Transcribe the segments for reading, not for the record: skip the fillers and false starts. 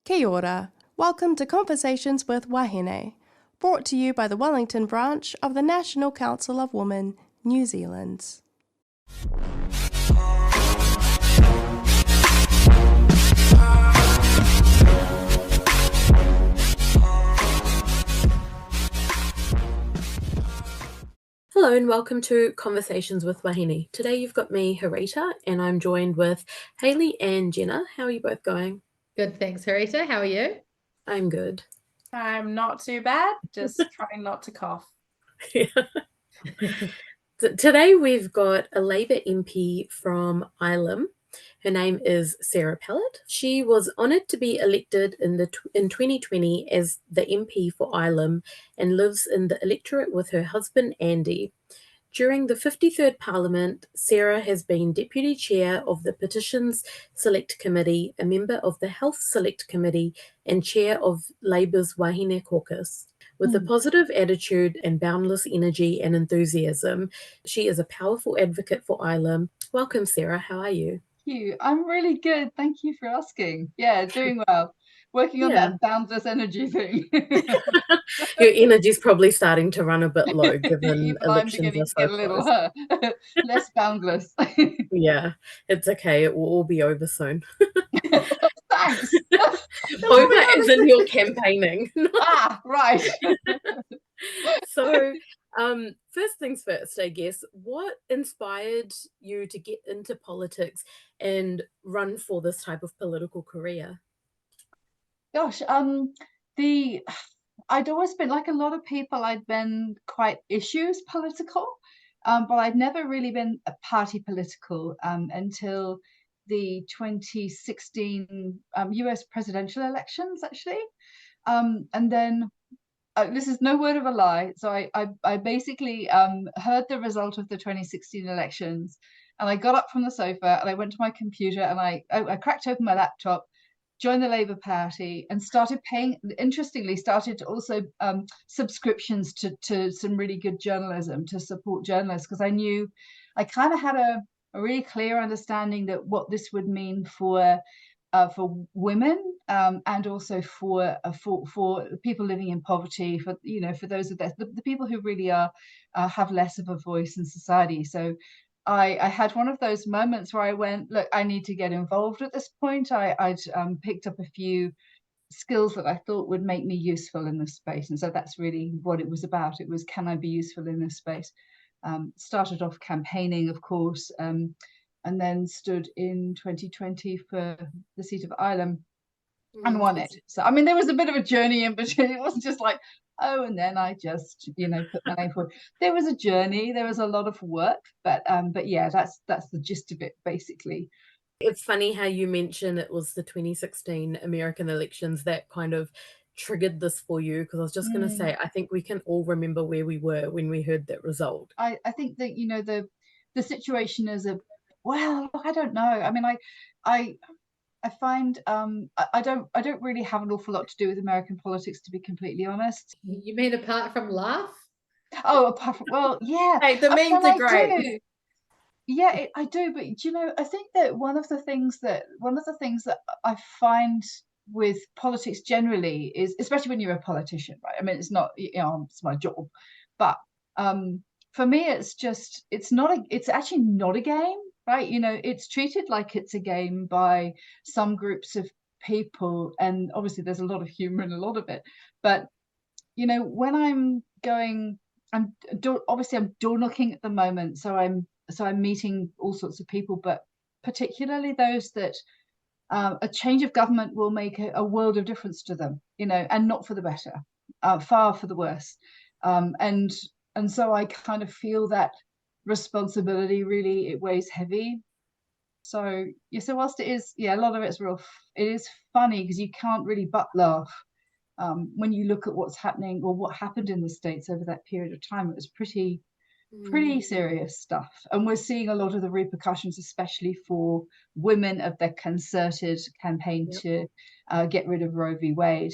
Kia ora. Welcome to Conversations with Wāhine, brought to you by the Wellington branch of the National Council of Women, New Zealand. Hello and welcome to Conversations with Wāhine. Today you've got me, Harita, and I'm joined with Hayley and Jenna. How are you both going? Good, thanks, Harita. How are you? I'm good. I'm not too bad, just trying not to cough. Today we've got a Labour MP from Ilam. Her name is Sarah Pallett. She was honoured to be elected in 2020 as the MP for Ilam and lives in the electorate with her husband Andy. During the 53rd Parliament, Sarah has been Deputy Chair of the Petitions Select Committee, a member of the Health Select Committee, and Chair of Labour's Wāhine Caucus. With a positive attitude and boundless energy and enthusiasm, she is a powerful advocate for Ilam. Welcome, Sarah. How are you? Thank you. I'm really good. Thank you for asking. Yeah, doing well. Working on that boundless energy thing. Your energy's probably starting to run a bit low given Even I'm elections beginning are to so get a little close. less boundless. Yeah, it's okay. It will all be over soon. Thanks. Over as in your campaigning. Right. So, first things first, I guess, what inspired you to get into politics and run for this type of political career? Gosh, I'd always been, like a lot of people, I'd been quite issues political, but I'd never really been a party political until the 2016 US presidential elections, actually. And then this is no word of a lie. So I basically heard the result of the 2016 elections, and I got up from the sofa and I went to my computer and I cracked open my laptop, joined the Labour Party, and started to also subscriptions to some really good journalism to support journalists, because I knew I kind of had a really clear understanding that what this would mean for women, and also for people living in poverty, for those of the people who really have less of a voice in society. So I had one of those moments where I went, look, I need to get involved at this point. I'd picked up a few skills that I thought would make me useful in this space, and so that's really what it was about. It was, can I be useful in this space? Started off campaigning, of course, and then stood in 2020 for the seat of Ilam and won it. So, I mean, there was a bit of a journey in between. It wasn't just like, oh, and then I just, put my name forward. There was a journey. There was a lot of work, but yeah, that's the gist of it, basically. It's funny how you mention it was the 2016 American elections that kind of triggered this for you, because I was just going to say, I think we can all remember where we were when we heard that result. I think that, the situation is well, I don't know. I mean, I find I don't really have an awful lot to do with American politics, to be completely honest. You mean apart from laugh? Oh, apart from, well, yeah. Hey, the memes are great. Yeah, I do, but I think that one of the things that I find with politics generally is, especially when you're a politician, right? I mean, it's not, it's my job, but for me, it's actually not a game, right? It's treated like it's a game by some groups of people, and obviously there's a lot of humor in a lot of it. But when I'm door knocking at the moment, so I'm meeting all sorts of people, but particularly those that a change of government will make a world of difference to them, and not for the better, far for the worse. And so I kind of feel that responsibility, really, it weighs heavy. So so whilst it is, a lot of it's it is funny, because you can't really but laugh when you look at what's happening, or what happened in the States over that period of time. It was pretty serious stuff, and we're seeing a lot of the repercussions, especially for women, of their concerted campaign to get rid of Roe v. Wade.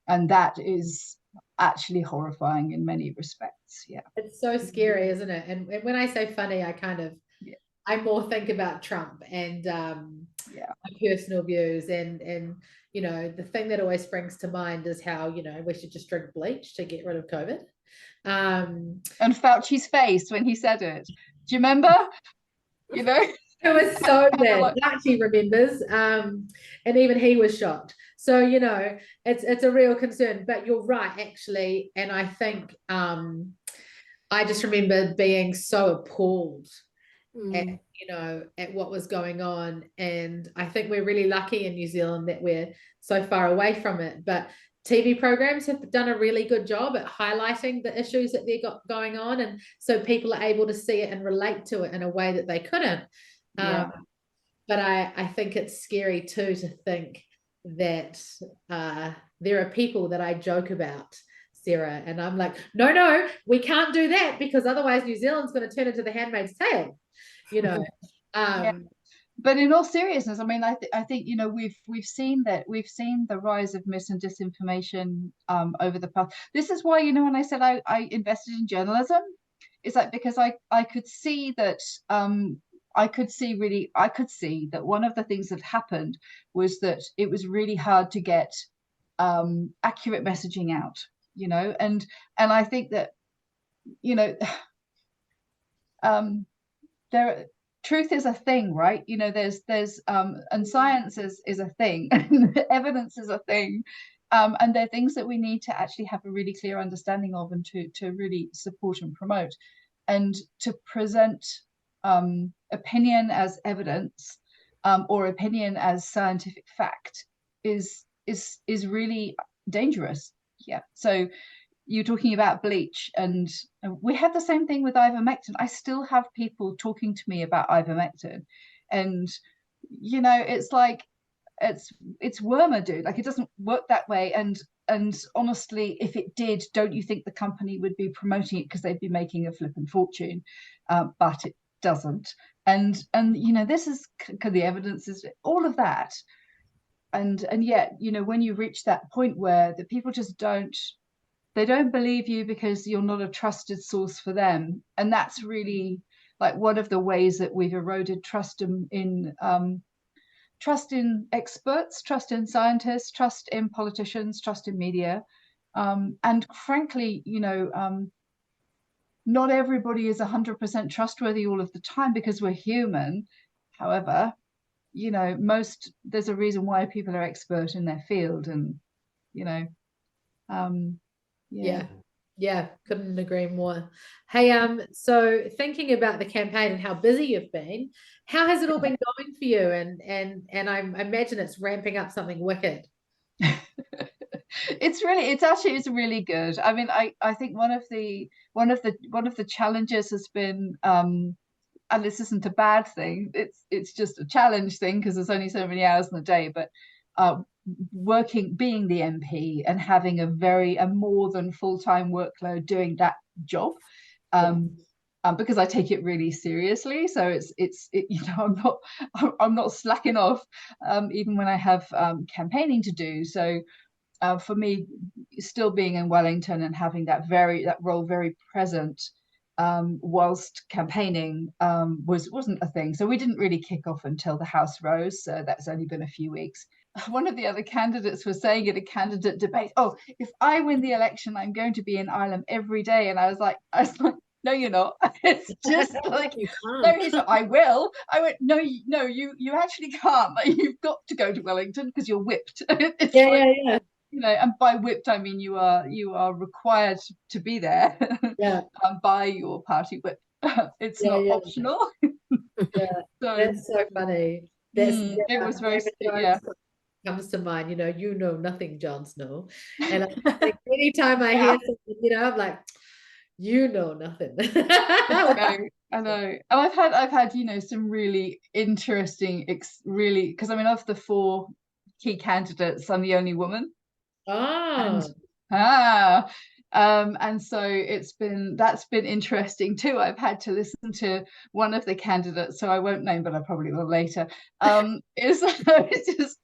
And that is actually horrifying in many respects. Yeah, It's so scary, isn't it? And when I say funny, I more think about Trump and my personal views, and the thing that always springs to mind is how we should just drink bleach to get rid of COVID. And Fauci's face when he said it. Do you remember? It was so bad. Fauci remembers, and even he was shocked. So it's a real concern. But you're right, actually, and I think I just remember being so appalled at what was going on, and I think we're really lucky in New Zealand that we're so far away from it. But TV programs have done a really good job at highlighting the issues that they've got going on, and so people are able to see it and relate to it in a way that they couldn't. But I think it's scary too to think that there are people that I joke about, Sarah, and I'm like, no, we can't do that because otherwise New Zealand's going to turn into the Handmaid's Tale, But in all seriousness, I mean, I think we've seen the rise of mis and disinformation over the past. This is why when I said I invested in journalism, it's like because I could see that I could see that one of the things that happened was that it was really hard to get accurate messaging out, and I think that truth is a thing, right? There's and science is a thing, and evidence is a thing, and they're things that we need to actually have a really clear understanding of, and to really support and promote, and to present opinion as evidence, or opinion as scientific fact is really dangerous. So you're talking about bleach, and we had the same thing with ivermectin. I still have people talking to me about ivermectin, and it's like it's wormer, dude. Like, it doesn't work that way. And honestly, if it did, don't you think the company would be promoting it because they'd be making a flippant fortune? But it doesn't. And this is the evidence is all of that. And yet, when you reach that point where the people just don't believe you because you're not a trusted source for them, and that's really like one of the ways that we've eroded trust in experts, trust in scientists, trust in politicians, trust in media, and frankly, not everybody is 100% trustworthy all of the time because we're human. However, there's a reason why people are expert in their field, and Yeah, couldn't agree more. Hey, so thinking about the campaign and how busy you've been, how has it all been going for you? And I imagine it's ramping up something wicked. It's really good. I mean, I think one of the challenges has been, and this isn't a bad thing, it's just a challenge thing because there's only so many hours in the day, but being the MP and having a more than full-time workload doing that job, because I take it really seriously. So I'm not slacking off, even when I have campaigning to do. So for me, still being in Wellington and having that role very present whilst campaigning wasn't a thing. So we didn't really kick off until the House rose. So that's only been a few weeks. One of the other candidates was saying at a candidate debate, "Oh, if I win the election, I'm going to be in Ilam every day." And I was like, "No, you're not." It's just like, you can't. No, he's like, "I will." I went, "No, you actually can't. Like, you've got to go to Wellington because you're whipped." Yeah. And by whipped I mean you are required to be there. By your party whip. It's not optional. That's so funny. It was very comes to mind, you know nothing, Jon Snow. And like, anytime I hear something, I'm like, you know nothing. I know. And I've had some really interesting because I mean, of the 4 key candidates, I'm the only woman. And so that's been interesting too. I've had to listen to one of the candidates, so I won't name, but I probably will later. Is just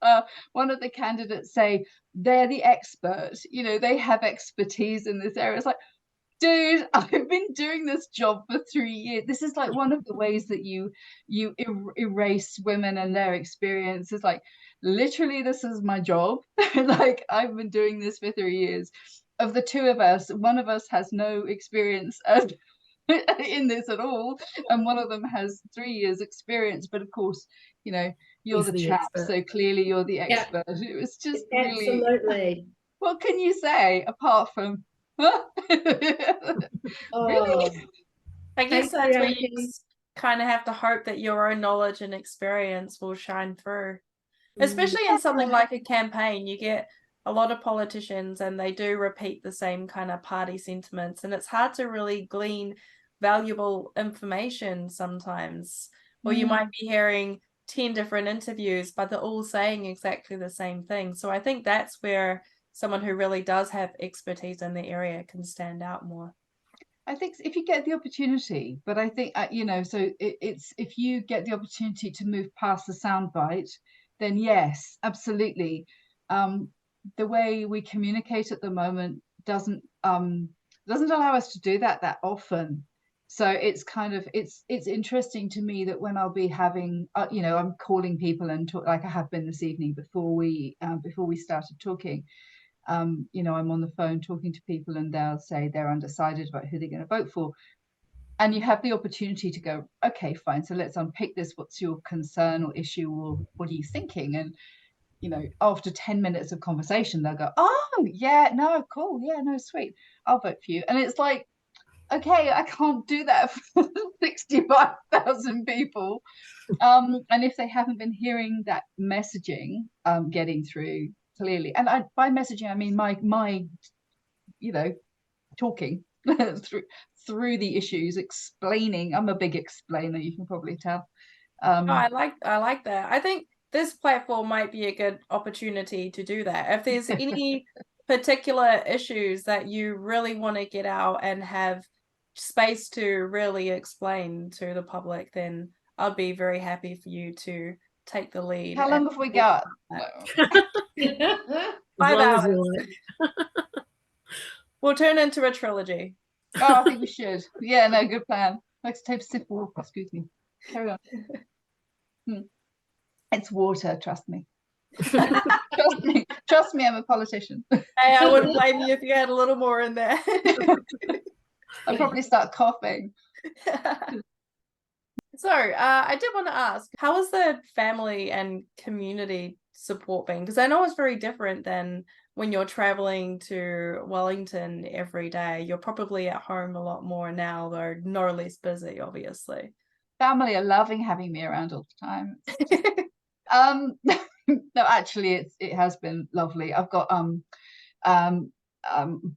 one of the candidates say they're the expert, they have expertise in this area. It's like, dude, I've been doing this job for 3 years. This is like one of the ways that you erase women and their experience. Is like, literally, this is my job. Like, I've been doing this for 3 years. Of the two of us, one of us has no experience in this at all, and one of them has 3 years experience. But of course, you're He's the the chap, expert. so clearly you're the expert. It was just really, Absolutely. what can you say apart from really? I guess that's where you Patriarchy. kind of have to hope that your own knowledge and experience will shine through. Especially in something like a campaign, you get a lot of politicians and they do repeat the same kind of party sentiments, and it's hard to really glean valuable information sometimes. Or you might be hearing 10 different interviews, but they're all saying exactly the same thing. So I think that's where someone who really does have expertise in the area can stand out more. I think if you get the opportunity, but I think, so it's if you get the opportunity to move past the soundbite, then yes, absolutely. The way we communicate at the moment doesn't allow us to do that often. So it's kind of, it's interesting to me that when I'll be having, I'm calling people and talk, like I have been this evening before we started talking. I'm on the phone talking to people and they'll say they're undecided about who they're going to vote for. And you have the opportunity to go, okay, fine, so let's unpick this. What's your concern or issue, or what are you thinking? And, after 10 minutes of conversation, they'll go, oh, yeah, no, cool. Yeah, no, sweet. I'll vote for you. And it's like, okay, I can't do that for 65,000 people. And if they haven't been hearing that messaging getting through clearly, and by messaging I mean my talking through the issues, explaining. I'm a big explainer, you can probably tell. I like that. I think this platform might be a good opportunity to do that. If there's any particular issues that you really want to get out and have space to really explain to the public, then I'll be very happy for you to take the lead. How long have we got? 5 hours. We'll turn into a trilogy. Oh, I think we should. Yeah, no, good plan. Let's take a sip of water. Excuse me. Carry on. It's water, trust me. Trust me, I'm a politician. Hey, I wouldn't blame you if you had a little more in there. I'll probably start coughing. So, I did want to ask, how has the family and community support been? Because I know it's very different than when you're traveling to Wellington every day. You're probably at home a lot more now, though no less busy, obviously. Family are loving having me around all the time. No, actually, it has been lovely. I've got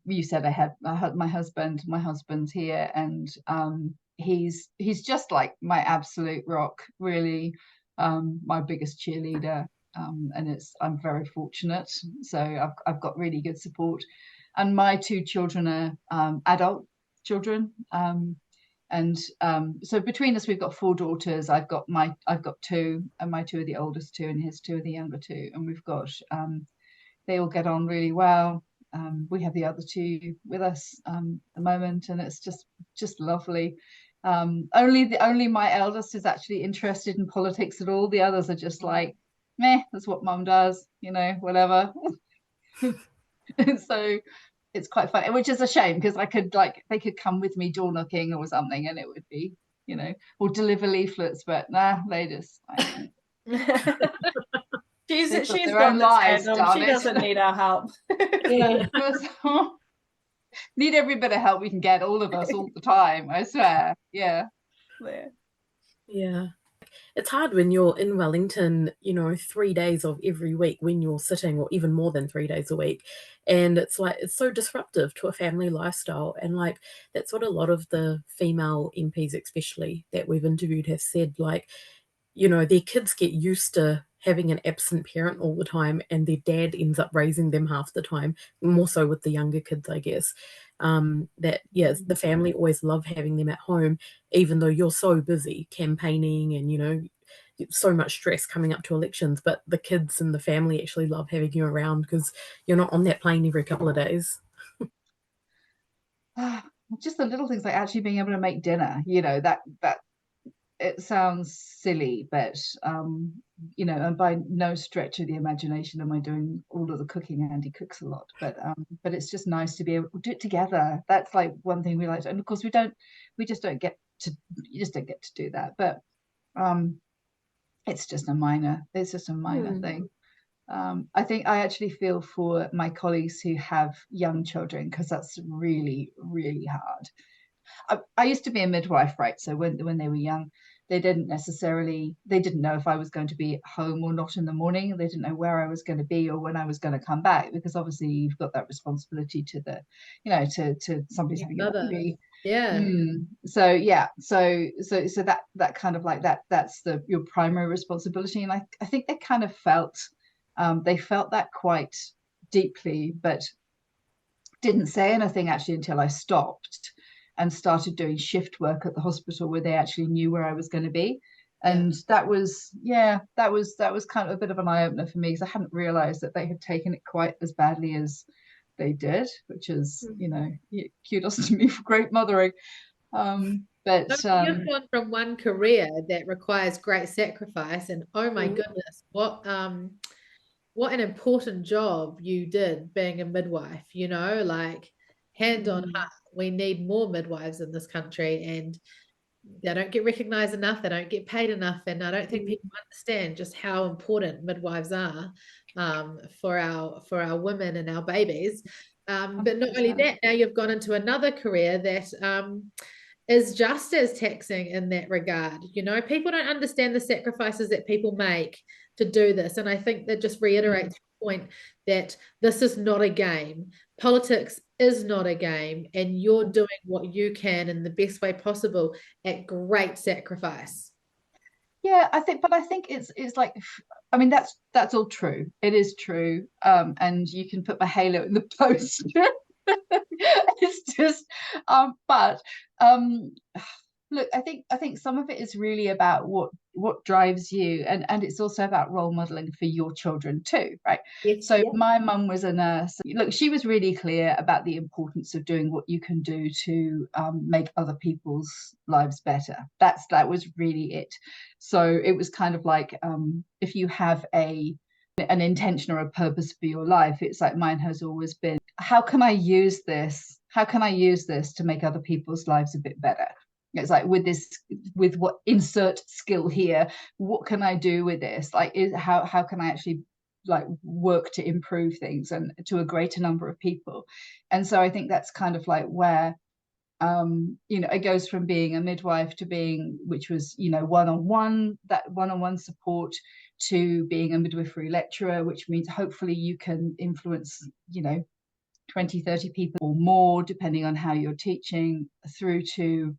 you said I had my husband. My husband's here, and he's just like my absolute rock, really, my biggest cheerleader. And I'm very fortunate. So I've got really good support, and my 2 children are adult children. And so between us, we've got 4 daughters. I've got 2, and my 2 are the oldest 2, and his 2 are the younger 2. And we've got they all get on really well. We have the other 2 with us at the moment, and it's just lovely. Only my eldest is actually interested in politics at all. The others are just like, meh, that's what mum does, whatever. So it's quite funny, which is a shame, because they could come with me door knocking or something, and it would be, or deliver leaflets, but nah, they just she's got lives, she doesn't need our help. Yeah. Need every bit of help we can get, all of us, all the time, I swear. Yeah. It's hard when you're in Wellington, 3 days of every week when you're sitting, or even more than 3 days a week. And it's like, it's so disruptive to a family lifestyle. And like, that's what a lot of the female MPs, especially that we've interviewed, have said, like, their kids get used to having an absent parent all the time, and their dad ends up raising them half the time, more so with the younger kids, I guess. That, yeah, the family always love having them at home, even though you're so busy campaigning and, you know, so much stress coming up to elections, but the kids and the family actually love having you around because you're not on that plane every couple of days. Just the little things like actually being able to make dinner, you know, that it sounds silly, but you know, and by no stretch of the imagination am I doing all of the cooking. Andy cooks a lot, but it's just nice to be able to do it together. That's like one thing we like, and of course you just don't get to do that. But it's just a minor thing. I think I actually feel for my colleagues who have young children, because that's really, really hard. I used to be a midwife, right? So when they were young, they didn't know if I was going to be at home or not in the morning. They didn't know where I was going to be or when I was going to come back, because obviously you've got that responsibility to the, you know, to somebody's having a baby. Yeah. So yeah, so that kind of like that's your primary responsibility. And I think they kind of felt that quite deeply, but didn't say anything actually until I stopped and started doing shift work at the hospital, where they actually knew where I was going to be. And that was kind of a bit of an eye-opener for me, because I hadn't realized that they had taken it quite as badly as they did, which is, you know, kudos to me for great mothering. But you've gone from one career that requires great sacrifice, and oh my goodness, what an important job you did being a midwife, you know, like hand on heart. We need more midwives in this country, and they don't get recognized enough, they don't get paid enough, and I don't think people understand just how important midwives are for our women and our babies. But not only that, now you've gone into another career that is just as taxing in that regard. You know, people don't understand the sacrifices that people make to do this. And I think that just reiterates the point that this is not a game. Politics is not a game, and you're doing what you can in the best way possible at great sacrifice. Yeah, I think it's like, I mean, that's all true. It is true. And you can put my halo in the post. It's just but look, I think some of it is really about what drives you, and it's also about role modeling for your children too, right? Yes, so my mum was a nurse. Look, she was really clear about the importance of doing what you can do to make other people's lives better. That was really it. So it was kind of like, if you have an intention or a purpose for your life, it's like mine has always been, how can I use this to make other people's lives a bit better? It's like, with what insert skill here, what can I do with this? Like, how can I actually like work to improve things and to a greater number of people? And so I think that's kind of like where you know, it goes from being a midwife to being, which was, you know, one-on-one support, to being a midwifery lecturer, which means hopefully you can influence, you know, 20-30 people or more, depending on how you're teaching, through to,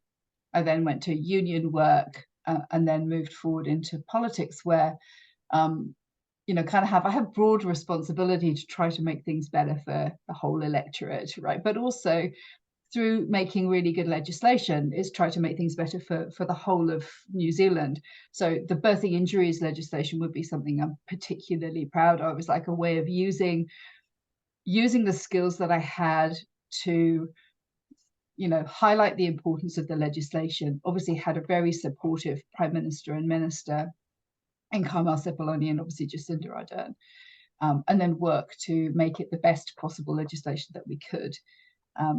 I then went to union work, and then moved forward into politics, where you know, I have broad responsibility to try to make things better for the whole electorate, right? But also through making really good legislation is try to make things better for the whole of New Zealand. So the birthing injuries legislation would be something I'm particularly proud of. It's like a way of using the skills that I had to, you know, highlight the importance of the legislation. Obviously had a very supportive Prime Minister and Minister in Carmel Sepuloni, and obviously Jacinda Ardern, and then work to make it the best possible legislation that we could.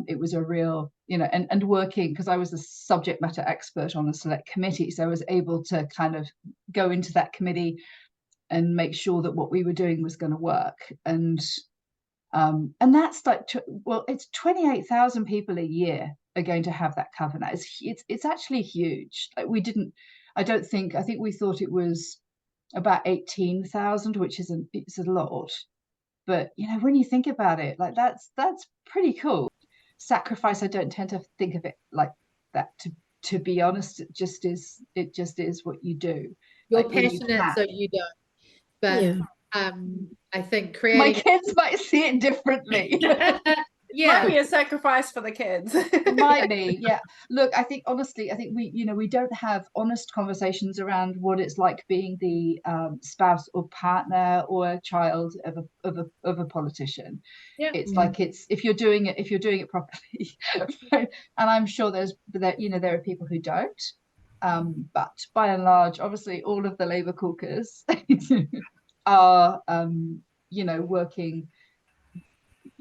It was a real, you know, and working, because I was a subject matter expert on a select committee, so I was able to kind of go into that committee and make sure that what we were doing was going to work. And that's like, well, it's 28,000 people a year are going to have that cover now. It's actually huge. Like I think we thought it was about 18,000, which it's a lot. But you know, when you think about it, like that's pretty cool. Sacrifice, I don't tend to think of it like that, to be honest. It just is what you do. You're like passionate, so you don't. But I think creating my kids might see it differently. Might be a sacrifice for the kids. It might be, yeah. Look, I think honestly, we don't have honest conversations around what it's like being the spouse or partner or a child of a politician. It's like if you're doing it properly, right? And I'm sure there are people who don't. But by and large, obviously, all of the Labour caucus are working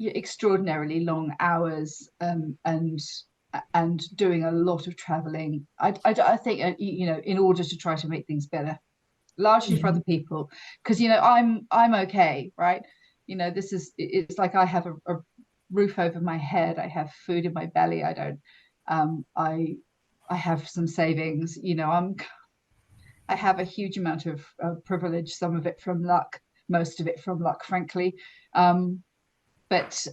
extraordinarily long hours and doing a lot of traveling. I think in order to try to make things better, largely for other people, because I'm okay, right? It's like I have a roof over my head, I have food in my belly, I don't I have some savings, I have a huge amount of privilege, some of it from luck, most of it from luck, frankly. But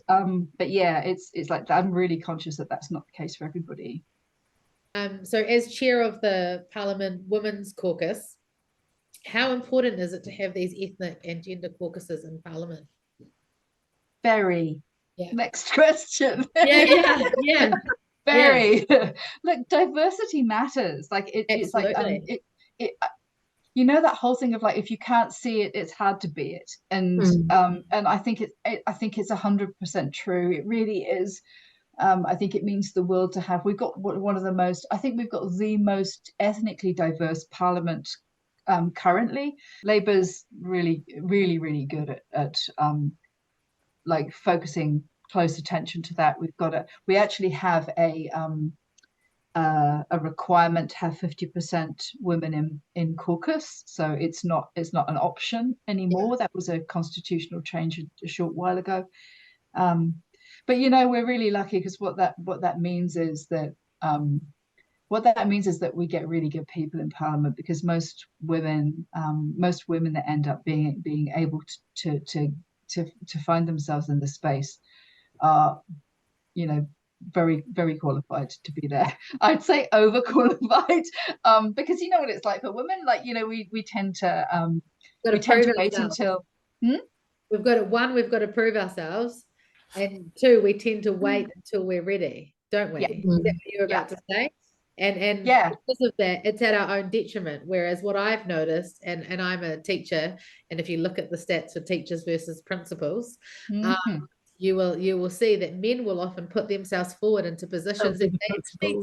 yeah, it's like I'm really conscious that that's not the case for everybody. So as chair of the Parliament Women's Caucus, how important is it to have these ethnic and gender caucuses in Parliament? Very. Yeah. Next question. Yeah. Very. Look, diversity matters. Like it's like that whole thing of like, if you can't see it, it's hard to be it. And I think it's 100% true. It really is. I think it means the world to have. We've got we've got the most ethnically diverse parliament currently. Labour's really, really, really good at like focusing close attention to that. We actually have a requirement to have 50% women in caucus, so it's not an option anymore. That was a constitutional change a short while ago. But we're really lucky, because what that means is that we get really good people in Parliament, because most women that end up being able to find themselves in the space are very, very qualified to be there. I'd say overqualified, because you know what it's like for women. Like we tend to wait until we've got to prove ourselves, and two, we tend to wait until we're ready, don't we? Is that what you're about to say? And because of that, it's at our own detriment. Whereas what I've noticed, and I'm a teacher, and if you look at the stats for teachers versus principals, you will see that men will often put themselves forward into positions that they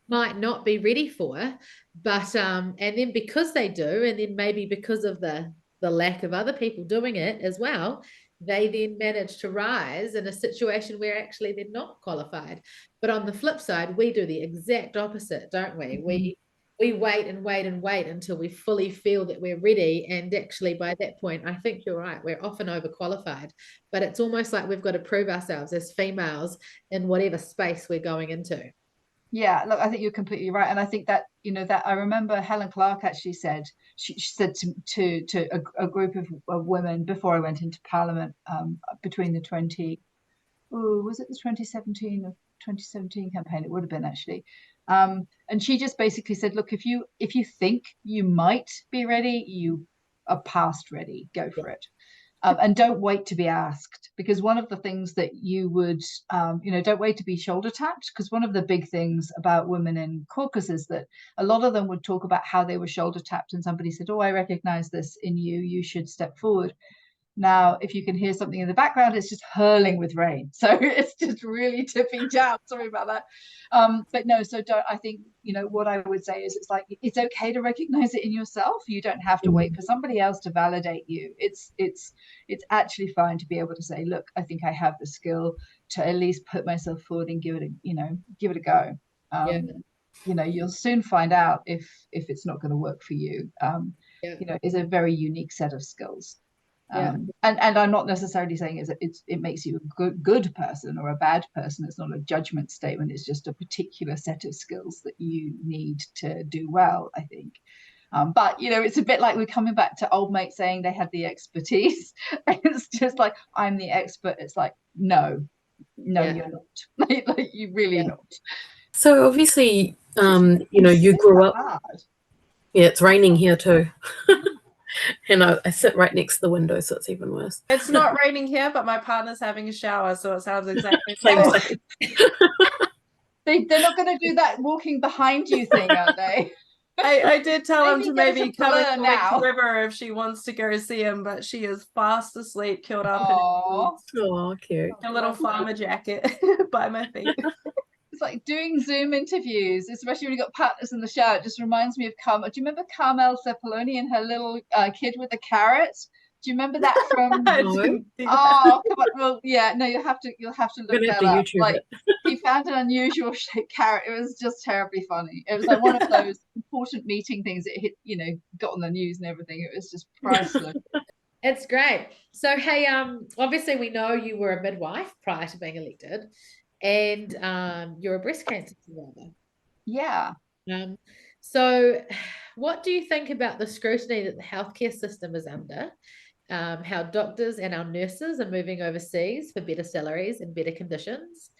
might not be ready for, but and then because they do, and then maybe because of the lack of other people doing it as well, they then manage to rise in a situation where actually they're not qualified. But on the flip side, we do the exact opposite, don't we? We wait and wait and wait until we fully feel that we're ready. And actually, by that point, I think you're right, we're often overqualified. But it's almost like we've got to prove ourselves as females in whatever space we're going into. Yeah, look, I think you're completely right. And I think that, that I remember Helen Clark actually said, she said to a group of women before I went into Parliament, between the 2017 campaign, it would have been actually. And she just basically said, look, if you think you might be ready, you are past ready, go for it. And don't wait to be asked, because one of the things that you would, don't wait to be shoulder tapped, because one of the big things about women in caucus is that a lot of them would talk about how they were shoulder tapped, and somebody said, oh, I recognize this in you, you should step forward. Now, if you can hear something in the background, it's just hurling with rain. So it's just really tipping down. Sorry about that. But no, so I think, what I would say is it's like, it's okay to recognize it in yourself. You don't have to wait for somebody else to validate you. It's actually fine to be able to say, look, I think I have the skill to at least put myself forward and give it a go. You'll soon find out if it's not going to work for you. It's a very unique set of skills. And I'm not necessarily saying it makes you a good person or a bad person. It's not a judgment statement. It's just a particular set of skills that you need to do well, I think. But it's a bit like we're coming back to old mates saying they have the expertise. It's just like, I'm the expert. It's like, no, you're not. Like you really not. So obviously, you grew up. Hard. Yeah, it's raining here too. And I sit right next to the window, so it's even worse. It's not raining here, but my partner's having a shower, so it sounds exactly the Same, same. same. They're not going to do that walking behind you thing, are they? I did tell him to Maybe maybe get come some and blur collect now. River if she wants to go see him, but she is fast asleep, curled up in Aww. Oh, cute. a little farmer jacket by my feet. It's like doing Zoom interviews, especially when you got partners in the shower. It just reminds me of Carmel. Do you remember Carmel Zeppelini and her little kid with the carrot? Do you remember that from? I No. didn't see that. Oh, come on. Well, yeah, no, you'll have to We're look gonna have that to up. YouTube Like, it. he found an unusual shaped carrot. It was just terribly funny. It was like one of those important meeting things that hit, got on the news and everything. It was just priceless. It's great. So, hey, obviously we know you were a midwife prior to being elected, and you're a breast cancer survivor. Yeah. So what do you think about the scrutiny that the healthcare system is under? How doctors and our nurses are moving overseas for better salaries and better conditions,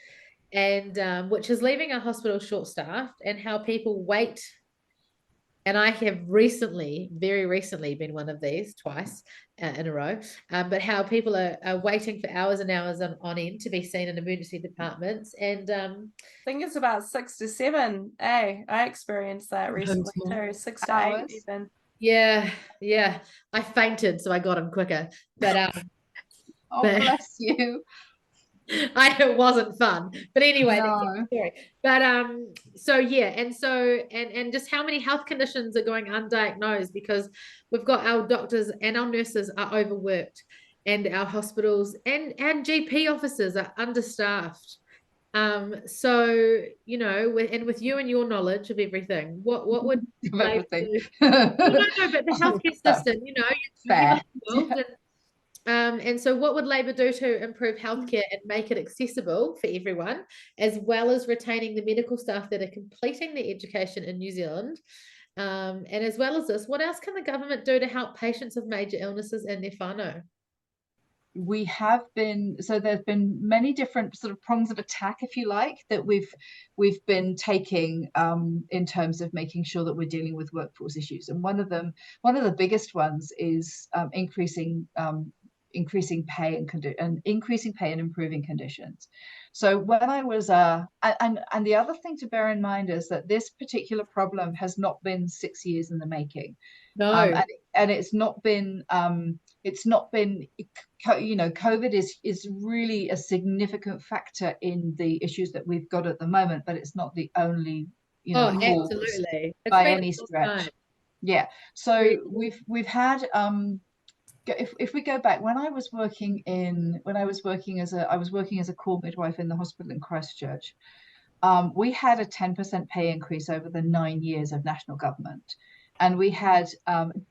and which is leaving our hospitals short-staffed, and how people wait. And I have very recently been one of these twice in a row, but how people are waiting for hours and hours on end to be seen in emergency departments. And I think it's about 6 to 7. I experienced that recently too. 6 to 8 Hours. even. yeah, I fainted, so I got him quicker. But Oh, but bless you. it wasn't fun. But anyway, that's No. a story. But so yeah, and just how many health conditions are going undiagnosed because we've got our doctors and our nurses are overworked, and our hospitals and GP offices are understaffed. So with you and your knowledge of everything, what would Of everything. no, but the healthcare system, you're Fair. involved, and so what would Labor do to improve healthcare and make it accessible for everyone, as well as retaining the medical staff that are completing their education in New Zealand? And as well as this, what else can the government do to help patients with major illnesses and their whānau? There's been many different sort of prongs of attack, if you like, that we've been taking in terms of making sure that we're dealing with workforce issues. And one of the biggest ones is increasing pay and increasing pay and improving conditions. So when I was and the other thing to bear in mind is that this particular problem has not been 6 years in the making. No. And it's not been COVID is really a significant factor in the issues that we've got at the moment, but it's not the only cause absolutely. by any stretch. Yeah. So really? we've had if we go back, when I was working as a core midwife in the hospital in Christchurch, we had a 10% pay increase over the 9 years of national government. And we had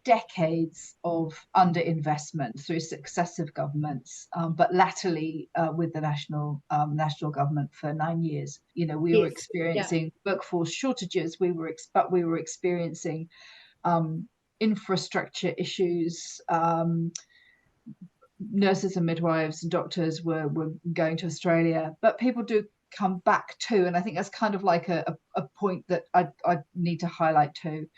decades of underinvestment through successive governments, but latterly with the national government for 9 years. We were experiencing workforce shortages. We were experiencing infrastructure issues. Nurses and midwives and doctors were going to Australia, but people do come back too. And I think that's kind of like a point that I need to highlight too.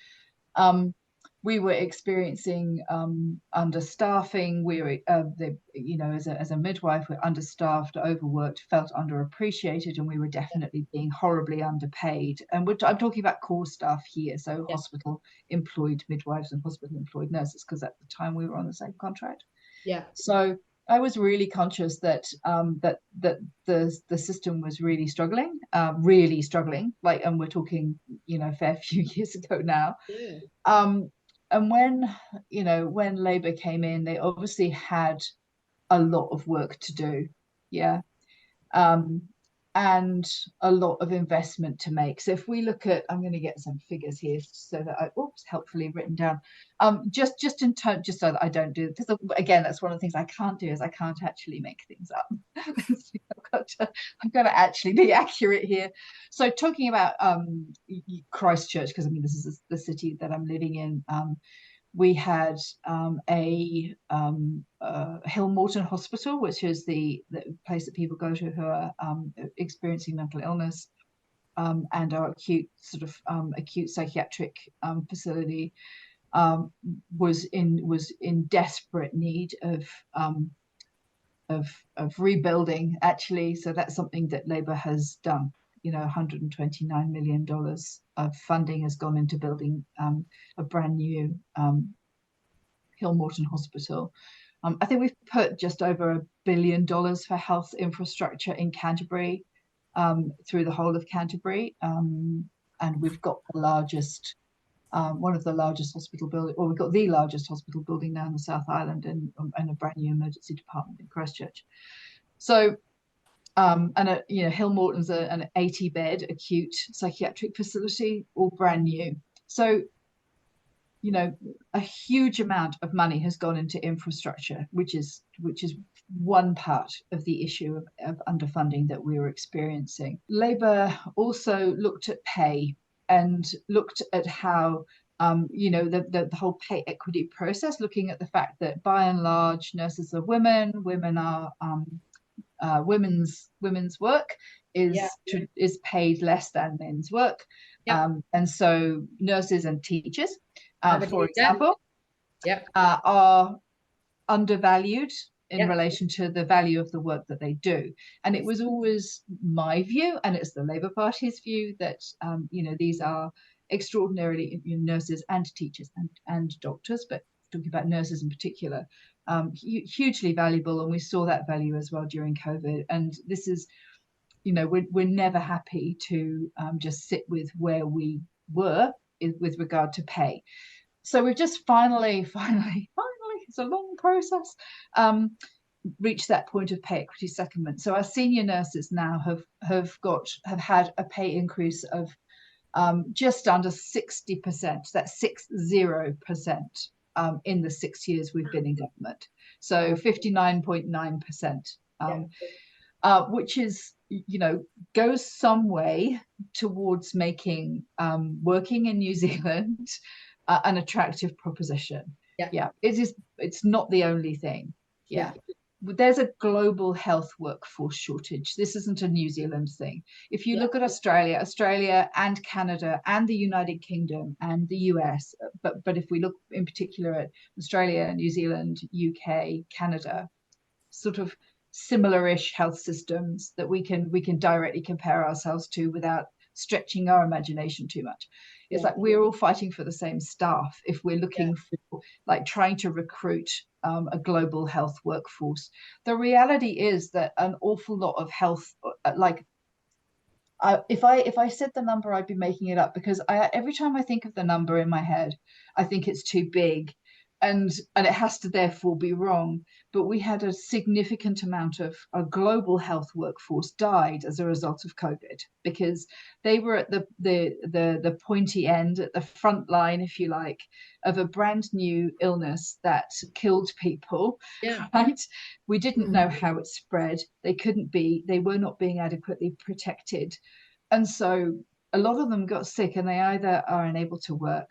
We were experiencing understaffing. We were, as a midwife, we're understaffed, overworked, felt underappreciated, and we were definitely being horribly underpaid. And I'm talking about core staff here, so hospital employed midwives and hospital employed nurses, because at the time we were on the same contract. Yeah. So I was really conscious that the system was really struggling, like, and we're talking, a fair few years ago now. Yeah. And when Labour came in, they obviously had a lot of work to do, and a lot of investment to make. So if we look at, I'm going to get some figures here so that helpfully written down. Just so that I don't do, because again, that's one of the things I can't do, is I can't actually make things up. I've got to actually be accurate here. So talking about Christchurch, because I mean this is the city that I'm living in. We had a Hill Morton Hospital, which is the place that people go to who are experiencing mental illness, and our acute psychiatric facility. was in desperate need of rebuilding, actually. So that's something that Labour has done. $129 million of funding has gone into building a brand new Hillmorton Hospital. I think we've put just over $1 billion for health infrastructure in Canterbury, through the whole of Canterbury, and we've got the largest, one of the largest hospital building, or we've got the largest hospital building now in the South Island, and a brand new emergency department in Christchurch. So, Hillmorton's an 80-bed acute psychiatric facility, all brand new. So, a huge amount of money has gone into infrastructure, which is one part of the issue of underfunding that we were experiencing. Labour also looked at pay and looked at how the whole pay equity process, looking at the fact that by and large nurses are women are women's work is paid less than men's work. And so nurses and teachers, for example, are undervalued in relation to the value of the work that they do. And it was always my view, and it's the Labour Party's view, that these are extraordinarily, nurses and teachers and doctors, but talking about nurses in particular, hugely valuable. And we saw that value as well during COVID. And this is, we're never happy to just sit with where we were with regard to pay. So we've just finally, it's a long process, reached that point of pay equity settlement. So our senior nurses now have had a pay increase of just under 60%. That's 60%, in the 6 years we've been in government. So 59.9%, which is, goes some way towards making working in New Zealand an attractive proposition. It's not the only thing. There's a global health workforce shortage. This isn't a New Zealand thing. If you look at Australia and Canada and the United Kingdom and the US, but if we look in particular at Australia, New Zealand, UK, Canada, sort of similar-ish health systems that we can directly compare ourselves to without stretching our imagination too much. It's like we're all fighting for the same staff if we're looking for, like, trying to recruit a global health workforce. The reality is that an awful lot of health, if I said the number, I'd be making it up, because every time I think of the number in my head, I think it's too big, and it has to therefore be wrong. But we had a significant amount of a global health workforce died as a result of COVID, because they were at the pointy end, at the front line, if you like, of a brand new illness that killed people. Right? We didn't know how it spread. They were not being adequately protected. And so a lot of them got sick, and they either are unable to work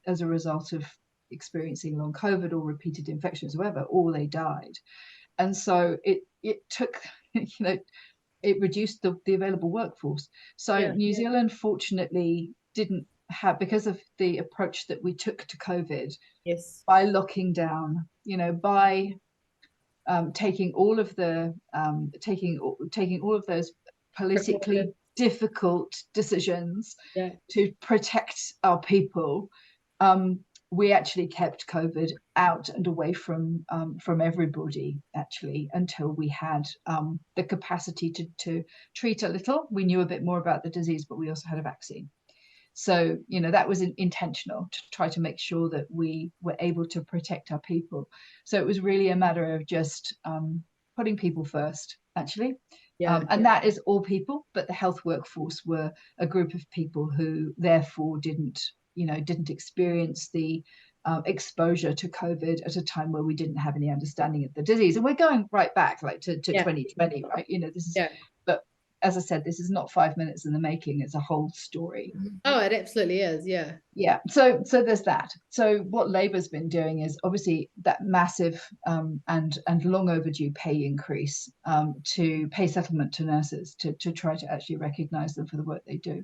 as a result of experiencing long COVID or repeated infections, whatever, or they died. And so it took, it reduced the available workforce. So New Zealand, fortunately, didn't have, because of the approach that we took to COVID, by locking down, by taking all of the taking all of those politically difficult decisions to protect our people, we actually kept COVID out and away from everybody, actually, until we had the capacity to treat a little. We knew a bit more about the disease, but we also had a vaccine. So, that was intentional, to try to make sure that we were able to protect our people. So it was really a matter of just putting people first, actually. And that is all people, but the health workforce were a group of people who therefore didn't experience the exposure to COVID at a time where we didn't have any understanding of the disease. And we're going right back to 2020, right? This is, but as I said, this is not 5 minutes in the making. It's a whole story. Oh, it absolutely is. Yeah. So there's that. So what Labour's been doing is obviously that massive and long overdue pay increase, to pay settlement to nurses, to try to actually recognise them for the work they do.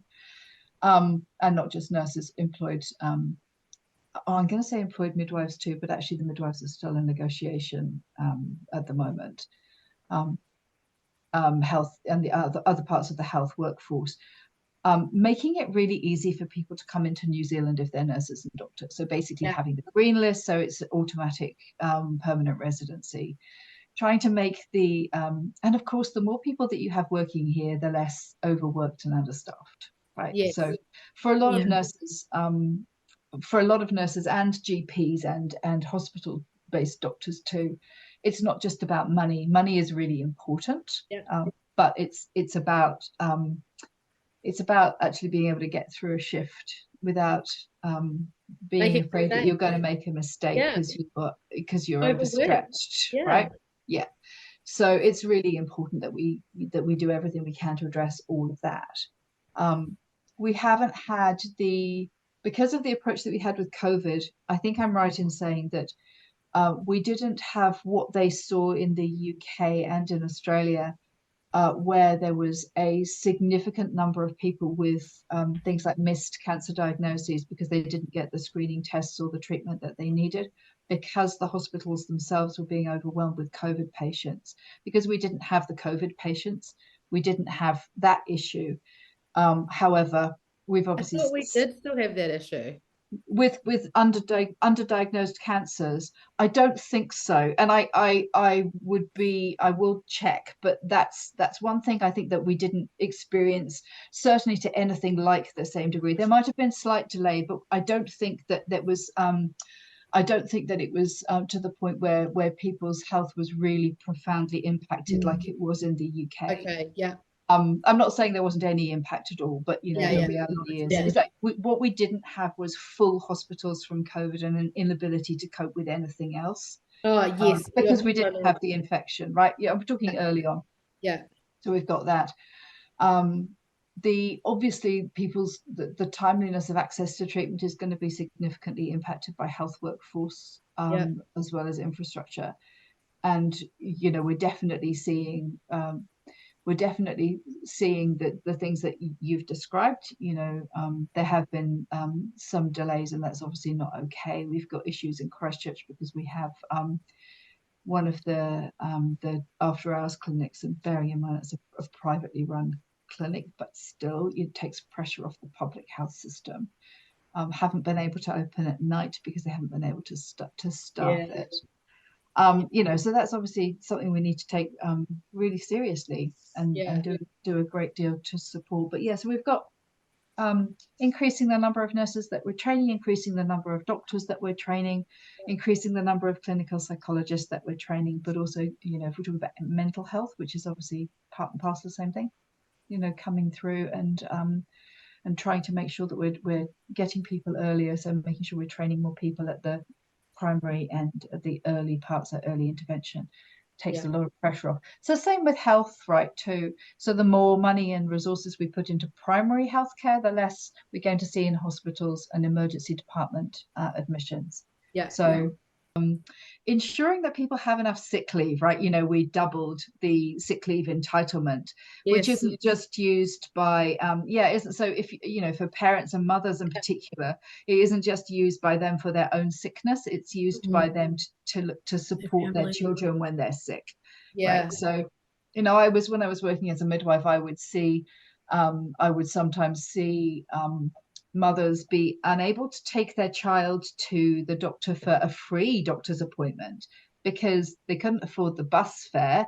And not just nurses employed I'm going to say employed midwives too, but actually the midwives are still in negotiation at the moment. Health and the other parts of the health workforce, making it really easy for people to come into New Zealand if they're nurses and doctors. So basically having the green list, so it's automatic permanent residency. Trying to make the, and of course, the more people that you have working here, the less overworked and understaffed, right? Yes. So for a lot of nurses, and GPs and hospital-based doctors too, it's not just about money. Money is really important, but it's about actually being able to get through a shift without being afraid that you're going to make a mistake because you're overstretched, right? Yeah. So it's really important that we do everything we can to address all of that. We haven't had because of the approach that we had with COVID, I think I'm right in saying that we didn't have what they saw in the UK and in Australia, where there was a significant number of people with things like missed cancer diagnoses because they didn't get the screening tests or the treatment that they needed, because the hospitals themselves were being overwhelmed with COVID patients. Because we didn't have the COVID patients, we didn't have that issue. However, we've obviously... I thought we did still have that issue. With underdiagnosed cancers, I don't think so, and I will check, but that's one thing I think that we didn't experience, certainly to anything like the same degree. There might have been slight delay, but I don't think that it was to the point where people's health was really profoundly impacted like it was in the UK. Okay, yeah. I'm not saying there wasn't any impact at all, but the reality is that what we didn't have was full hospitals from COVID and an inability to cope with anything else. Oh, yes. Because we didn't have the infection, right? Yeah, I'm talking early on. Yeah. So we've got that. Obviously the timeliness of access to treatment is going to be significantly impacted by health workforce as well as infrastructure. And, we're definitely seeing the things that you've described. There have been some delays, and that's obviously not okay. We've got issues in Christchurch because we have one of the after hours clinics, and bearing in mind it's a privately run clinic, but still it takes pressure off the public health system. Haven't been able to open at night because they haven't been able to staff it. So that's obviously something we need to take really seriously and do a great deal to support. But so we've got increasing the number of nurses that we're training, increasing the number of doctors that we're training, increasing the number of clinical psychologists that we're training, but also, if we're talking about mental health, which is obviously part and parcel of the same thing, coming through and trying to make sure that we're getting people earlier, so making sure we're training more people at the primary and the early parts of early intervention takes a lot of pressure off. So same with health, right, too. So the more money and resources we put into primary healthcare, the less we're going to see in hospitals and emergency department admissions. So ensuring that people have enough sick leave, right? We doubled the sick leave entitlement, which isn't just used by isn't so if for parents and mothers in particular, it isn't just used by them for their own sickness, it's used by them to support their children when they're sick. Right? So when I was working as a midwife, I would sometimes see mothers be unable to take their child to the doctor for a free doctor's appointment because they couldn't afford the bus fare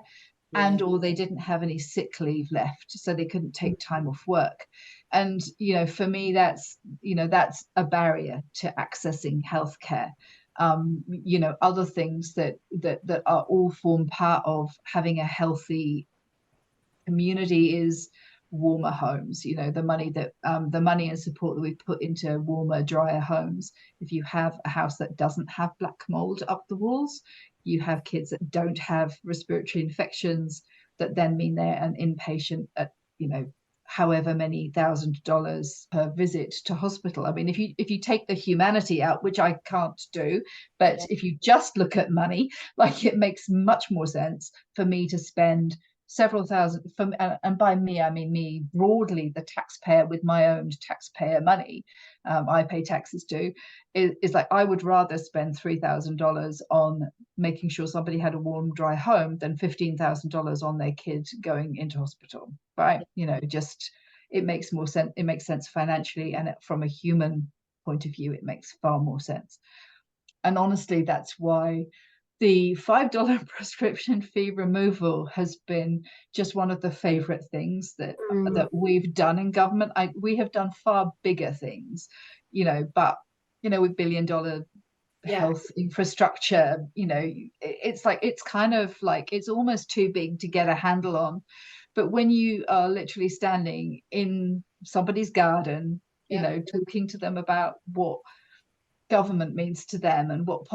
and or they didn't have any sick leave left, so they couldn't take time off work. And for me, that's a barrier to accessing healthcare. Other things that are all form part of having a healthy community is warmer homes. The money and support that we put into warmer, drier homes. If you have a house that doesn't have black mold up the walls, you have kids that don't have respiratory infections that then mean they're an inpatient at however many $1,000 per visit to hospital. I mean, if you take the humanity out, which I can't do, but if you just look at money, like, it makes much more sense for me to spend several thousand, and by me I mean me broadly, the taxpayer with my own taxpayer money, I pay taxes too, is like I would rather spend $3,000 on making sure somebody had a warm, dry home than $15,000 on their kid going into hospital, right? Just it makes more sense. It makes sense financially, and from a human point of view, it makes far more sense. And honestly, that's why the $5 prescription fee removal has been just one of the favorite things that we've done in government. We have done far bigger things, but with billion-dollar health infrastructure, it's like, it's kind of like, it's almost too big to get a handle on. But when you are literally standing in somebody's garden, talking to them about what government means to them and what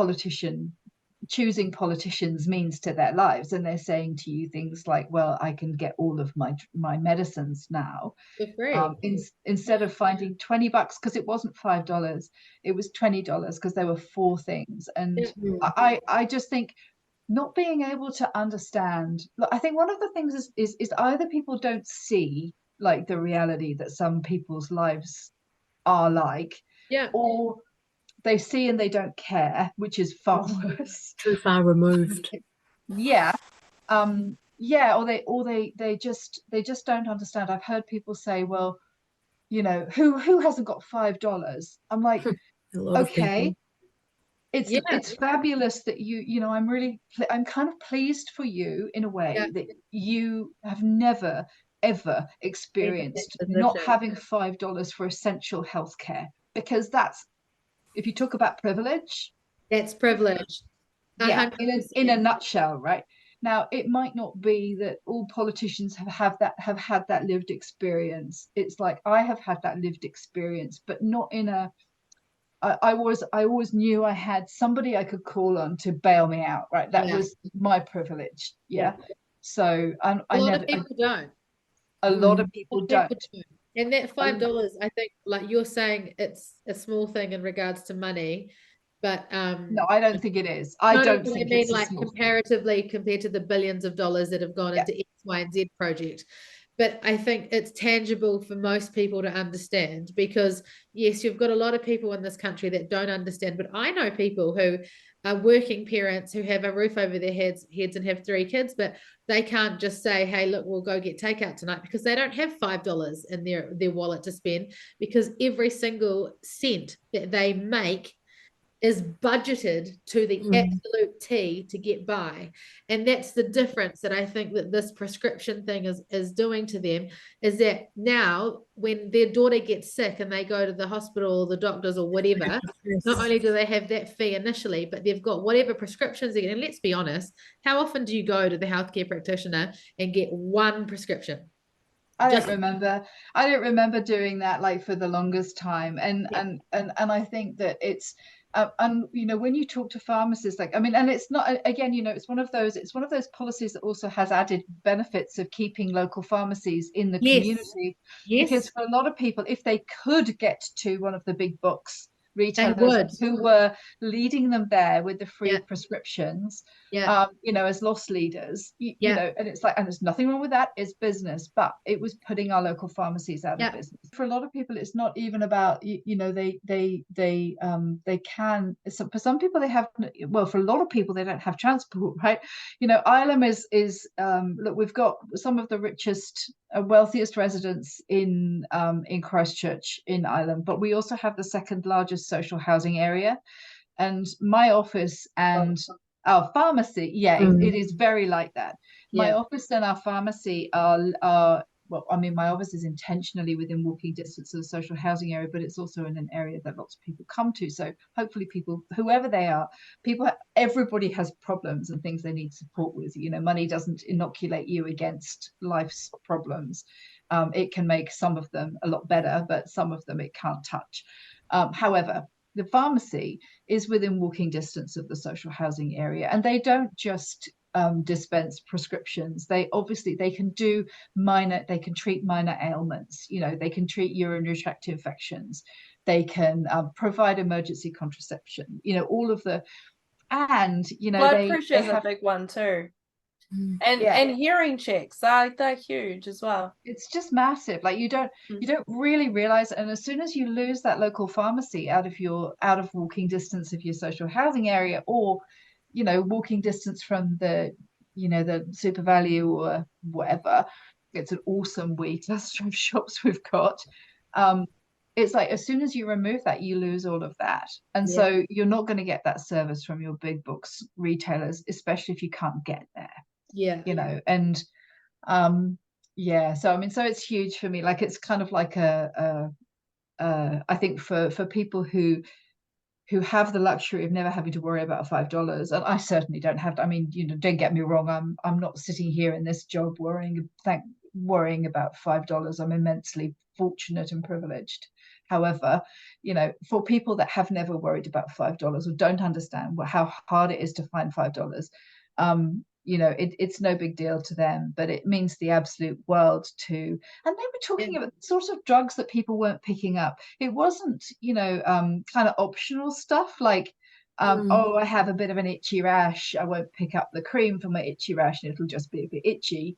choosing politicians means to their lives, and they're saying to you things like, well, I can get all of my medicines now for free, instead of finding $20, because it wasn't $5, it was $20 because there were 4 things. And I just think not being able to understand, I think one of the things is either people don't see like the reality that some people's lives are like, or they see and they don't care, which is far worse. Too far removed. Or they just don't understand. I've heard people say, well, who hasn't got $5? I'm like, okay, it's fabulous that I'm kind of pleased for you in a way that you have never ever experienced not having $5 for essential healthcare, because that's, if you talk about privilege, that's privilege. In a nutshell, right? Now, it might not be that all politicians have had that lived experience. It's like I have had that lived experience, but not in a. I always knew I had somebody I could call on to bail me out, right? That was my privilege. So a lot of people don't. A lot of people don't. And that $5, I think, like you're saying, it's a small thing in regards to money, but no, I don't think it is. I don't think it's like comparatively compared to the billions of dollars that have gone into X, Y, and Z project. But I think it's tangible for most people to understand, because yes, you've got a lot of people in this country that don't understand, but I know people who are working parents who have a roof over their heads and have 3 kids, but they can't just say, hey, look, we'll go get takeout tonight, because they don't have $5 in their wallet to spend, because every single cent that they make is budgeted to the absolute T to get by. And that's the difference that I think that this prescription thing is doing to them, is that now when their daughter gets sick and they go to the hospital or the doctors or whatever, not only do they have that fee initially, but they've got whatever prescriptions they're getting. And let's be honest, how often do you go to the healthcare practitioner and get one prescription? I don't remember doing that like for the longest time. And I think that it's and when you talk to pharmacists, like, I mean, and it's not, again, it's one of those policies that also has added benefits of keeping local pharmacies in the community. Because for a lot of people, if they could get to one of the big box retailers who were leading them there with the free prescriptions, as loss leaders, and it's like, and there's nothing wrong with that, it's business, but it was putting our local pharmacies out of business. For a lot of people, it's not even about, they can, for some people they have, well, for a lot of people they don't have transport, right? Ilam is look, we've got some of the richest, wealthiest residents in Christchurch in Ilam, but we also have the second largest social housing area, and my office and our pharmacy, it is very like that. My office and our pharmacy are well, I mean, my office is intentionally within walking distance of the social housing area, but it's also in an area that lots of people come to. So hopefully people, whoever they are, everybody has problems and things they need support with. Money doesn't inoculate you against life's problems. It can make some of them a lot better, but some of them it can't touch. However, the pharmacy is within walking distance of the social housing area, and they don't just dispense prescriptions. They can do they can treat minor ailments. They can treat urinary tract infections. They can provide emergency contraception. All of the, and blood pressure is a big one too. And hearing checks, they're huge as well. It's just massive. Like you don't really realize, and as soon as you lose that local pharmacy out of walking distance of your social housing area, or walking distance from the Super Value or whatever, it's an awesome wheat of shops we've got. It's like as soon as you remove that, you lose all of that, and so you're not going to get that service from your big box retailers, especially if you can't get there. And so I mean, so it's huge for me. Like it's kind of like I think for people who have the luxury of never having to worry about $5, and I certainly don't have to. I mean, don't get me wrong, I'm not sitting here in this job worrying about $5. I'm immensely fortunate and privileged. However, for people that have never worried about $5 or don't understand how hard it is to find $5, it's no big deal to them, but it means the absolute world to. And they were talking about the sort of drugs that people weren't picking up. It wasn't, kind of optional stuff like, oh, I have a bit of an itchy rash, I won't pick up the cream for my itchy rash and it'll just be a bit itchy.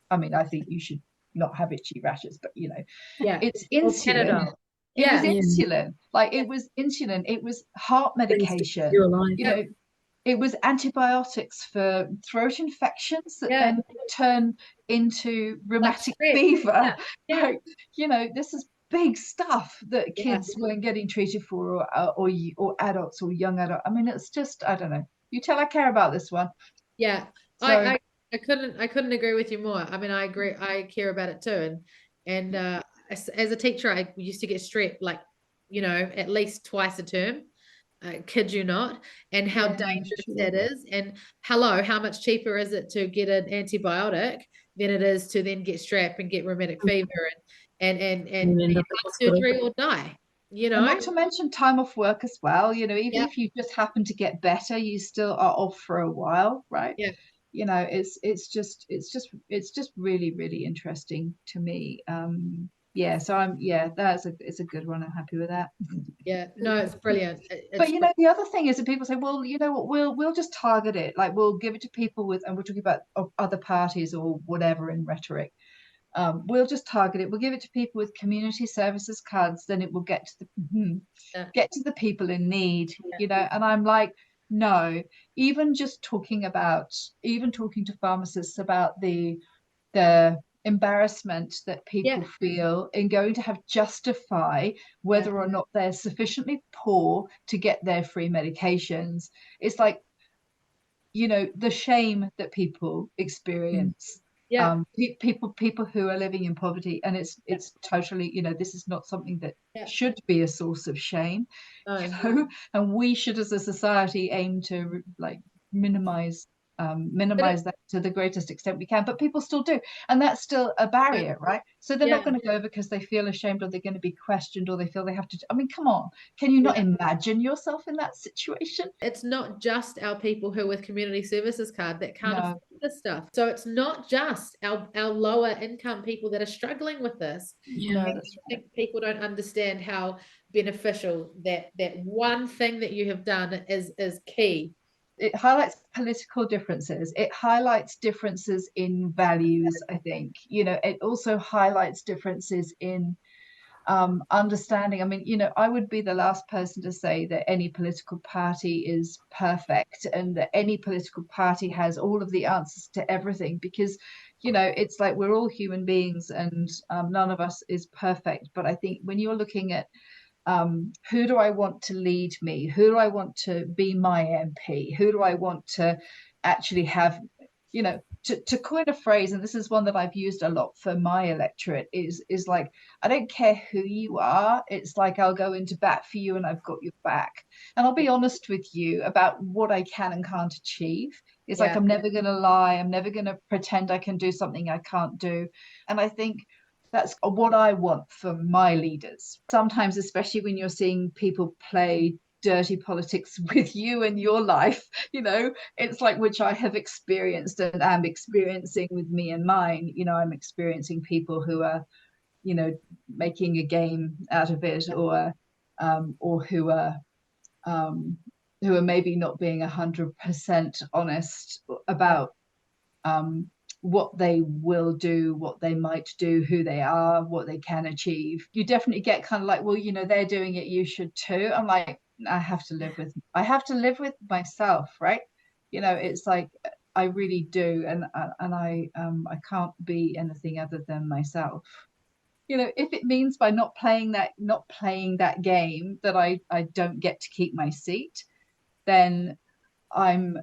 I mean, I think you should not have itchy rashes, but it's insulin. It was insulin. Like it was insulin. It was heart medication. It was antibiotics for throat infections that then turn into rheumatic fever. Like, this is big stuff that kids weren't getting treated for, or adults or young adults. I mean, it's just, I don't know. You tell I care about this one. Yeah, so, I couldn't agree with you more. I mean, I agree. I care about it too. And as a teacher, I used to get strep like, at least twice a term. Kid you not, and how dangerous that is. And how much cheaper is it to get an antibiotic than it is to then get strep and get rheumatic fever and have surgery or die. And not to mention time off work as well. Even if you just happen to get better, you still are off for a while, right? It's just really, really interesting to me. So it's a good one. I'm happy with that. It's brilliant. But the other thing is that people say, well, what, we'll just target it, like we'll give it to people with, and we're talking about other parties or whatever in rhetoric. We'll just target it. We'll give it to people with community services cards. Then it will get to the people in need. And I'm like, no. Even talking to pharmacists about the embarrassment that people feel in going to have justify whether or not they're sufficiently poor to get their free medications. It's like, the shame that people experience. People who are living in poverty, and it's totally, this is not something that should be a source of shame. And we should as a society aim to like minimize that to the greatest extent we can, but people still do, and that's still a barrier, right? So they're not going to go because they feel ashamed, or they're going to be questioned, or they feel they have to. I mean, come on, can you not imagine yourself in that situation? It's not just our people who are with community services card that can't afford this stuff. So it's not just our lower income people that are struggling with this. I think people don't understand how beneficial that one thing that you have done is key. It highlights political differences. It highlights differences in values, I think. It also highlights differences in understanding. I mean, I would be the last person to say that any political party is perfect and that any political party has all of the answers to everything, because, it's like we're all human beings, and none of us is perfect. But I think when you're looking at who do I want to lead me? Who do I want to be my MP? Who do I want to actually have, to coin a phrase, and this is one that I've used a lot for my electorate, is like, I don't care who you are. It's like, I'll go into bat for you and I've got your back. And I'll be honest with you about what I can and can't achieve. It's like, I'm never going to lie. I'm never going to pretend I can do something I can't do. And I think that's what I want for my leaders. Sometimes, especially when you're seeing people play dirty politics with you in your life, it's like, which I have experienced and am experiencing with me and mine. I'm experiencing people who are, making a game out of it, or who are maybe not being 100% honest about what they will do, what they might do, who they are, what they can achieve. You definitely get kind of like, well, you know, they're doing it, you should too. I'm like, I have to live with myself, right? You know, it's like I really do, and I can't be anything other than myself. You know, if it means by not playing that game that I don't get to keep my seat, then I'm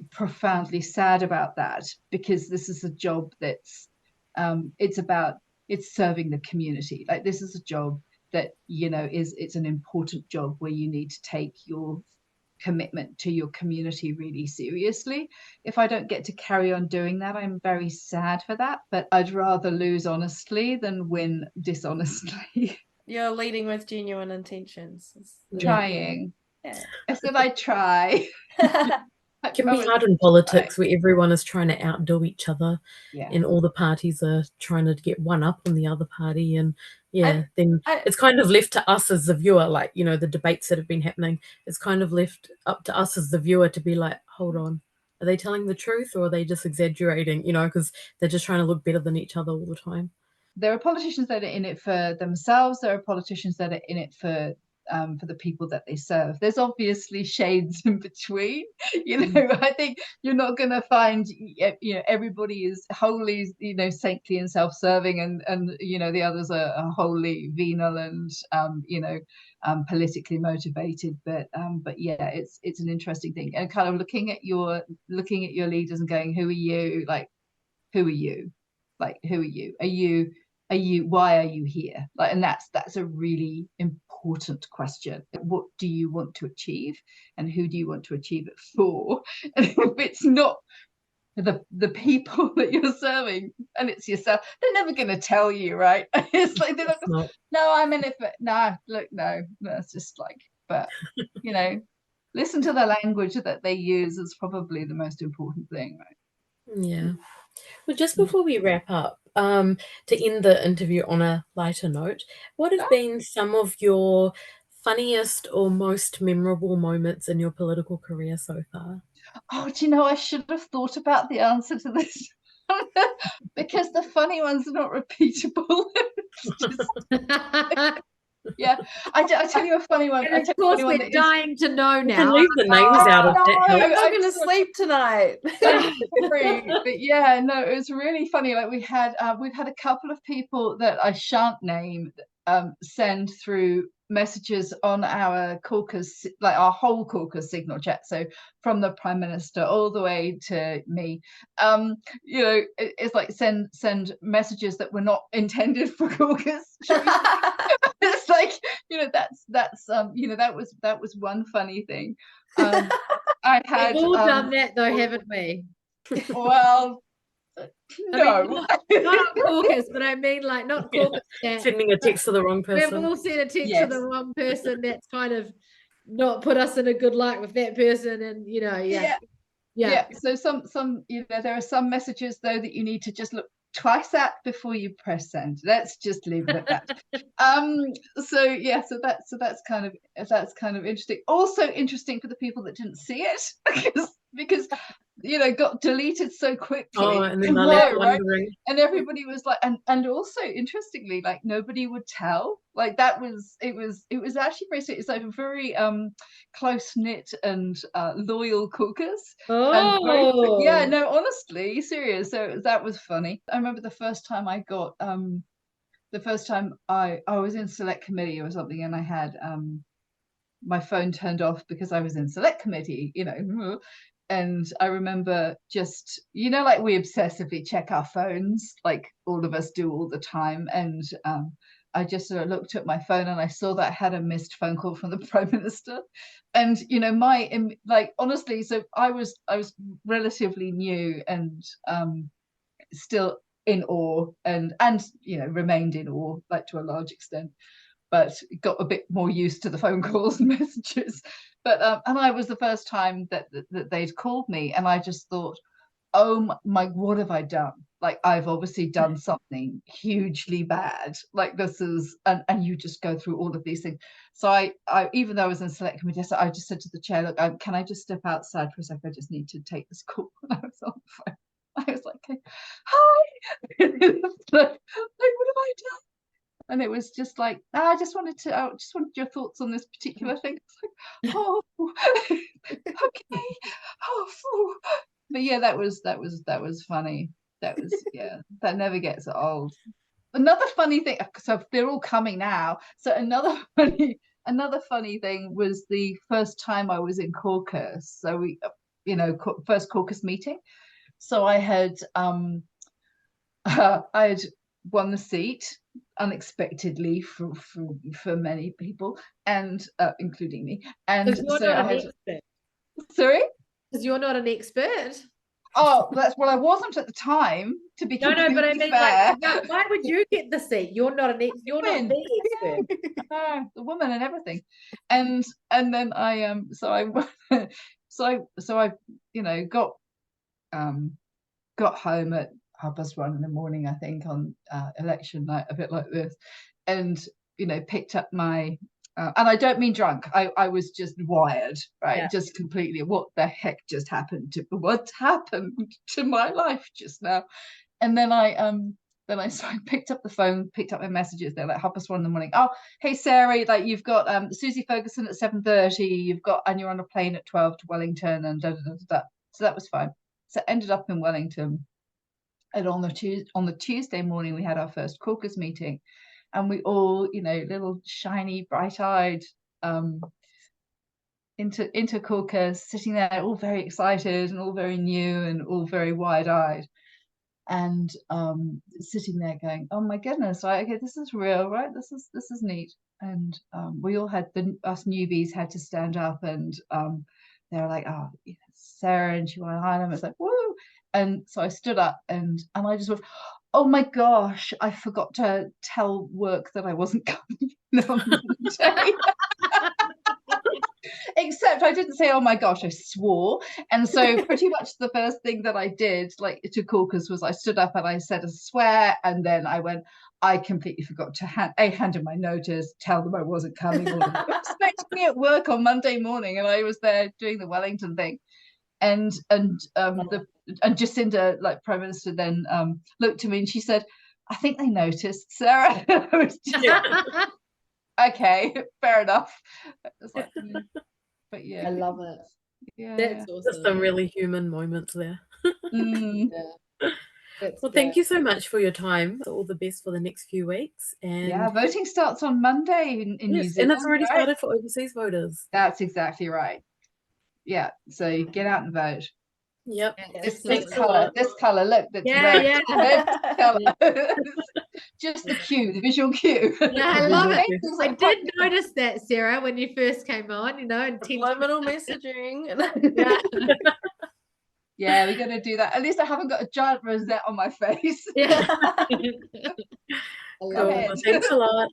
profoundly sad about that, because this is a job that's it's serving the community. Like, this is a job that, you know, it's an important job where you need to take your commitment to your community really seriously. If I don't get to carry on doing that, I'm very sad for that, but I'd rather lose honestly than win dishonestly. You're leading with genuine intentions. Trying. Yeah. I said I'd try. It can be hard in politics where everyone is trying to outdo each other, and all the parties are trying to get one up on the other party, and then it's kind of left to us as the viewer, like, you know, the debates that have been happening, it's kind of left up to us as the viewer to be like, hold on, are they telling the truth or are they just exaggerating, you know, because they're just trying to look better than each other all the time. There are politicians that are in it for themselves. There are politicians that are in it for the people that they serve. There's obviously shades in between. You know, I think you're not going to find, you know, everybody is wholly, you know, saintly and self-serving, and you know, the others are wholly venal and you know, politically motivated. But yeah, it's an interesting thing, and kind of looking at your leaders and going, who are you? Like, who are you? Like, who are you? Why are you here? Like, and that's a really important question. What do you want to achieve, and who do you want to achieve it for? And if it's not the people that you're serving and it's yourself, they're never going to tell you, right? It's like, they're not, no, I'm in it for, no, look, no, it's just like, but you know, listen to the language that they use is probably the most important thing, right? Yeah. Well, just before we wrap up, to end the interview on a lighter note, what have been some of your funniest or most memorable moments in your political career so far? Oh, do you know, I should have thought about the answer to this because the funny ones are not repeatable. Yeah, I tell you a funny one. And of course, we're dying to know now. You can leave the names out of that. I'm not going to sleep tonight. But yeah, no, it was really funny. Like, we've had a couple of people that I shan't name send through messages on our caucus, like our whole caucus signal chat, so from the Prime Minister all the way to me, you know, it's like send messages that were not intended for caucus. It's like, you know, that's you know, that was one funny thing. I had we've all done that though, haven't we? Well, no, I mean, not caucus, but I mean, like, not caucus. Sending a text to the wrong person. We've all sent a text to the wrong person that's kind of not put us in a good light with that person, and you know, yeah. So some, you know, there are some messages though that you need to just look twice at before you press send. Let's just leave it at that. So yeah, so that's kind of interesting. Also interesting for the people that didn't see it, because you know, got deleted so quickly. Oh, and then they're left wondering. And everybody was like, and also interestingly, like, nobody would tell. Like, it was actually very sweet. It's like a very close knit and loyal caucus. Oh, yeah, no, honestly, serious. So that was funny. I remember the first time I got the first time I was in select committee or something, and I had my phone turned off because I was in select committee, you know. And I remember just, you know, like, we obsessively check our phones, like all of us do all the time. And I just sort of looked at my phone and I saw that I had a missed phone call from the Prime Minister. And, you know, like, honestly, so I was relatively new and still in awe and, you know, remained in awe, like, to a large extent, but got a bit more used to the phone calls and messages. But and I was the first time that they'd called me, and I just thought, oh my, what have I done? Like, I've obviously done something hugely bad. Like, this is, and you just go through all of these things. So I even though I was in select committee, so I just said to the chair, look, can I just step outside for a second? I just need to take this call. And I was on the phone. I was like, hi. Like, what have I done? And it was just like, I just wanted your thoughts on this particular thing. It's like, oh, okay, oh, phew. But yeah, that was funny. That was, yeah, that never gets old. Another funny thing, so they're all coming now. So another funny thing was the first time I was in Caucus. So we, first Caucus meeting. So I had won the seat unexpectedly for many people, and including me. And so I had. Sorry? Because you're not an expert. Oh, that's well, I wasn't at the time, to be completely but I mean, fair. like, why would you get the seat? You're not the expert. The woman and everything, and then I so I got home at 1:30 in the morning, I think, on election night, a bit like this, and picked up my. And I don't mean drunk. I was just wired, right? Yeah. Just completely. What the heck just happened to my life just now? And then I picked up the phone, picked up my messages. They're like 1:30 in the morning. Oh, hey Sarah, like you've got Susie Ferguson at 7:30. And you're on a plane at 12 to Wellington, and da da da da. So that was fine. So I ended up in Wellington, and on the Tuesday morning we had our first caucus meeting. And we all, little shiny, bright-eyed, into Caucus, sitting there, all very excited and all very new and all very wide-eyed, and sitting there going, "Oh my goodness! Right, okay, this is real, right? This is neat." And we all had us newbies had to stand up, and they were like, "Oh, Sarah," and she went, "Ilam." It's like, "Woo!" And so I stood up, and I just went, "Oh my gosh, I forgot to tell work that I wasn't coming on Monday." Except I didn't say, "Oh my gosh," I swore. And so pretty much the first thing that I did, like to Caucus, was I stood up and I said a swear, and then I went, I completely forgot to hand in my notice, tell them I wasn't coming. Or expecting me at work on Monday morning, and I was there doing the Wellington thing. And Jacinda, like Prime Minister, then looked at me and she said, "I think they noticed, Sarah." I was just okay, fair enough. It was like, but yeah, I love it. Yeah, that's awesome. Just some really human moments there. Yeah. Well, thank you so much for your time. All the best for the next few weeks. And yeah, voting starts on Monday in New Zealand, and it's already started for overseas voters. That's exactly right. Yeah, so get out and vote. Yep. This colour, look, that's red. Red colour. Just the visual cue. Yeah, I love it. I did notice that, Sarah, when you first came on, and subliminal messaging. Yeah, we're gonna do that. At least I haven't got a giant rosette on my face. Yeah. Cool. Thanks a lot.